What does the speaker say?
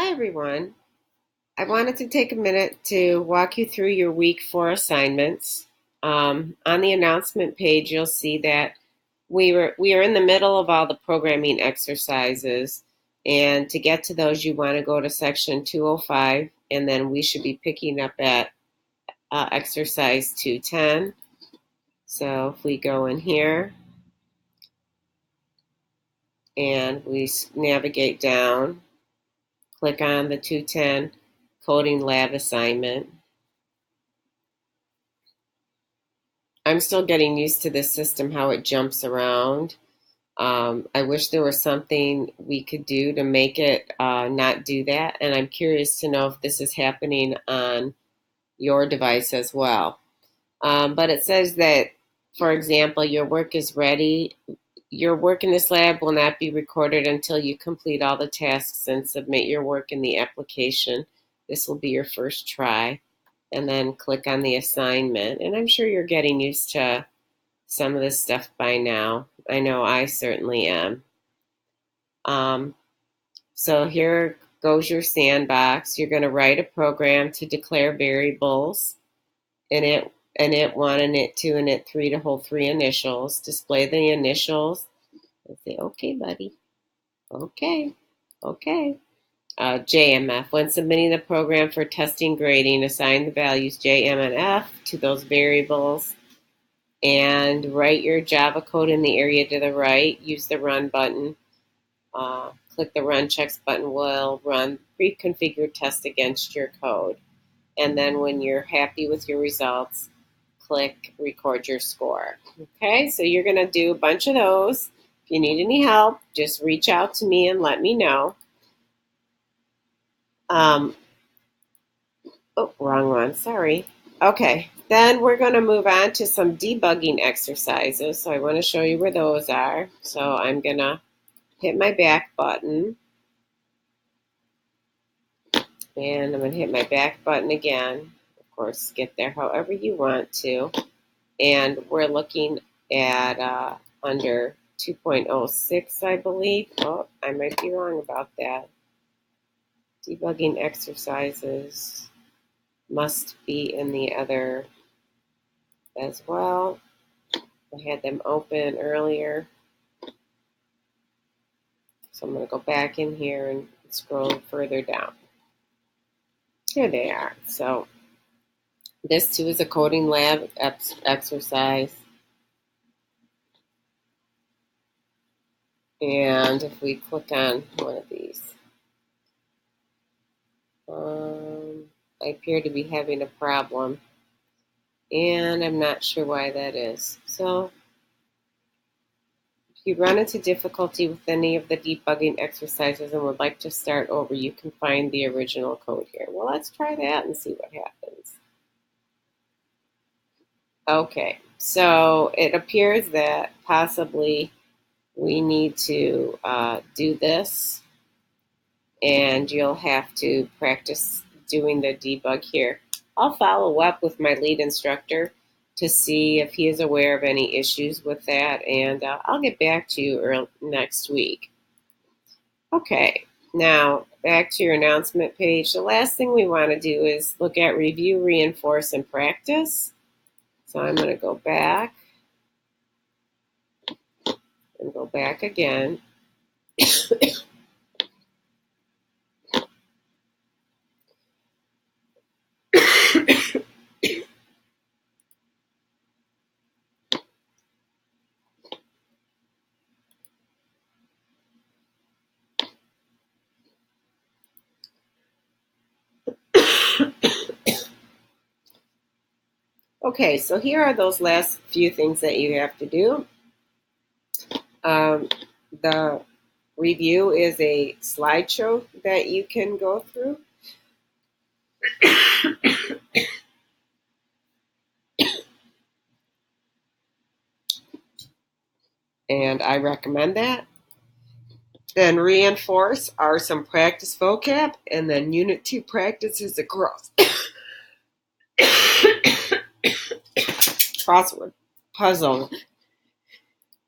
Hi, everyone. I wanted to take a minute to walk you through your week 4 assignments. On the announcement page, you'll see that we are in the middle of all the programming exercises, and to get to those, you want to go to section 205, and then we should be picking up at exercise 210. So if we go in here and we navigate down, click on the 210 coding lab assignment. I'm still getting used to this system, how it jumps around. I wish there was something we could do to make it not do that. And I'm curious to know if this is happening on your device as well. But it says that, for example, your work is ready. Your work in this lab will not be recorded until you complete all the tasks and submit your work in the application. This will be your first try. And then click on the assignment. And I'm sure you're getting used to some of this stuff by now. I know I certainly am. Um, so here goes your sandbox. You're going to write a program to declare variables in it one, and it two, and it three to hold three initials. Display the initials and say, okay, buddy. Okay. JMF. When submitting the program for testing grading, assign the values J, M, and F to those variables and write your Java code in the area to the right. Use the Run button. Click the Run Checks button will run pre-configured tests against your code. And then when you're happy with your results, click Record Your Score. Okay, so you're going to do a bunch of those. If you need any help, just reach out to me and let me know. Wrong one, sorry. Okay, then we're going to move on to some debugging exercises. So I want to show you where those are. So I'm going to hit my back button. And I'm going to hit my back button again. Of course, get there however you want to. And we're looking at under 2.06, I believe. Oh, I might be wrong about that. Debugging exercises must be in the other as well. I had them open earlier. So I'm going to go back in here and scroll further down. Here they are. So this too is a coding lab exercise. And if we click on one of these, I appear to be having a problem. And I'm not sure why that is. So if you run into difficulty with any of the debugging exercises and would like to start over, you can find the original code here. Well, let's try that and see what happens. Okay, so it appears that possibly we need to do this, and you'll have to practice doing the debug here. I'll follow up with my lead instructor to see if he is aware of any issues with that, and I'll get back to you next week. Okay, now back to your announcement page. The last thing we want to do is look at review, reinforce, and practice. So I'm going to go back and go back again. Okay, so here are those last few things that you have to do. The review is a slideshow that you can go through. And I recommend that. Then reinforce are some practice vocab, and then Unit 2 practices a crossword puzzle.